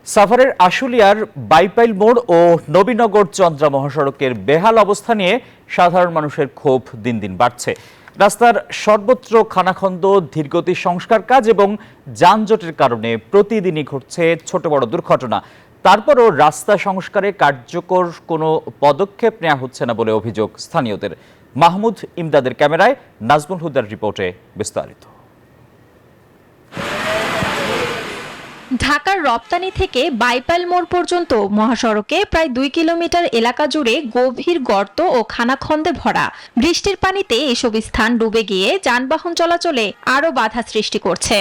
সাভারের আশুলিয়ার বাইপাইল মোড় ও নবীনগর চন্দ্রা মহাসড়কের বেহাল অবস্থা নিয়ে সাধারণ মানুষের ক্ষোভ দিন দিন বাড়ছে। রাস্তার সর্বত্র খানাখন্দ, ধীরগতির সংস্কার কাজ এবং যানজটের কারণে প্রতিদিনই ঘটছে ছোট বড় দুর্ঘটনা। তারপরও রাস্তা সংস্কারে কার্যকর কোনো পদক্ষেপ নেওয়া হচ্ছে না বলে অভিযোগ স্থানীয়দের। মাহমুদ ইমদাদের ক্যামেরায় নাজমুল হুদার রিপোর্টে বিস্তারিত। ঢাকার রপ্তানি থেকে বাইপাইল মোড় পর্যন্ত মহাসড়কে প্রায় 2 কিলোমিটার এলাকা জুড়ে গভীর গর্ত ও খানাখন্দে ভরা। বৃষ্টির পানিতে এসব স্থান ডুবে গিয়ে যানবাহন চলাচলে আরও বাধা সৃষ্টি করছে।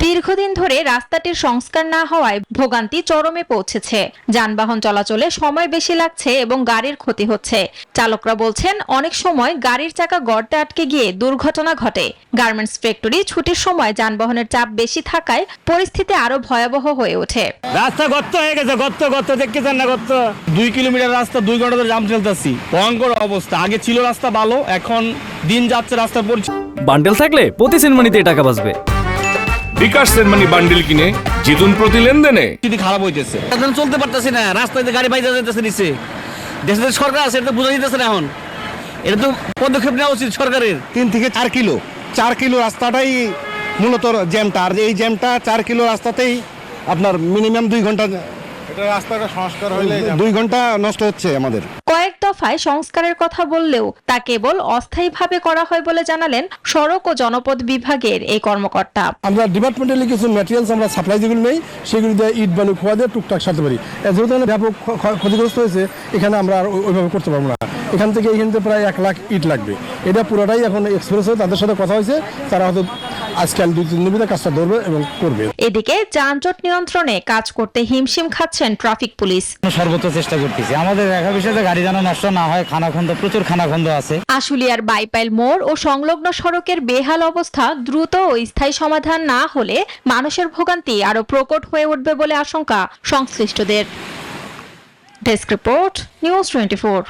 দীর্ঘদিন ধরে রাস্তাটির সংস্কার না হওয়ায় ভোগান্তি চরমে পৌঁছেছে। যানবাহন চলাচলে সময় বেশি লাগছে এবং গাড়ির ক্ষতি হচ্ছে। চালকরা বলছেন, অনেক সময় গাড়ির চাকা গর্তে আটকে গিয়ে দুর্ঘটনা ঘটে। গার্মেন্টস ফ্যাক্টরি ছুটির সময় যানবাহনের চাপ বেশি থাকায় পরিস্থিতি আরো ভয়াবহ হয়ে ওঠে। রাস্তা গর্ত হয়ে গেছে, গর্ত দেখতেছেন না? গর্ত 2 কিলোমিটার রাস্তা 2 ঘন্টা ধরে জাম চলতেছি। ভয়ঙ্কর অবস্থা। আগে ছিল রাস্তা ভালো, এখন দিন যাচ্ছে রাস্তার পরিস্থিতি। বান্ডেল থাকলে প্রতি সেনমানিতে টাকা বাঁচবে। বিকাশ সেনমানি বান্ডিল কিনে জিতুন প্রতি লেনদেনে। খারাপ হইতেছে, এখন চলতে পারতেছি না, রাস্তায় গাড়ি বাইরে যেতেছে নিচে। দেশের সরকার আছে, এটা বোঝা যেতেছে না। এখন এটা তো পদক্ষেপ নেওয়া উচিত সরকারের। 3 থেকে 4 কিলো রাস্তাটাই মূলত জ্যামটা, আর এই জ্যামটা 4 কিলো রাস্তাতেই আপনার মিনিমাম 2 ঘন্টা, এটা রাস্তাটা সংস্কার হইলে 2 ঘন্টা নষ্ট হচ্ছে আমাদের। কয়েক দফায় সংস্কারের কথা বললেও তা কেবল অস্থায়ীভাবে করা হয় বলে জানালেন সড়ক ও জনপদ বিভাগের এই কর্মকর্তা। আমরা ডিপার্টমেন্টালি কিছু ম্যাটেরিয়ালস আমরা সাপ্লাই যেগুলো নেই, সেগুলো দিয়ে ইট বালু খোয়া দিয়ে টুকটাক সারতে পারি। যেহেতু ব্যাপক ক্ষতিগ্রস্ত হয়েছে, এখানে আমরা আর ওইভাবে করতে পারবো না। এখান থেকে প্রায় 1 লাখ ইট লাগবে। এটা পুরোটাই এখন এক্সপ্রেস হয়ে তাদের সাথে কথা হয়েছে, তারা হয়তো আজকাল 2-3 দিনের ভিতরে কাজটা ধরবে এবং করবে। এদিকে যানজট নিয়ন্ত্রণে কাজ করতে হিমশিম খাচ্ছেন ট্রাফিক পুলিশ। সর্বোচ্চ চেষ্টা করতেছি আমাদের দেখা বিষয়ে গাড়ি যেন নষ্ট না হয়। খানাখন্দ, প্রচুর খানাখন্দ আছে। আশুলিয়ার বাইপাইল মোড় ও সংলগ্ন সড়কের বেহাল অবস্থা দ্রুত ও স্থায়ী সমাধান না হলে মানুষের ভোগান্তি আরো প্রকট হয়ে উঠবে বলে আশঙ্কা সংশ্লিষ্টদের। Desk report, news 24।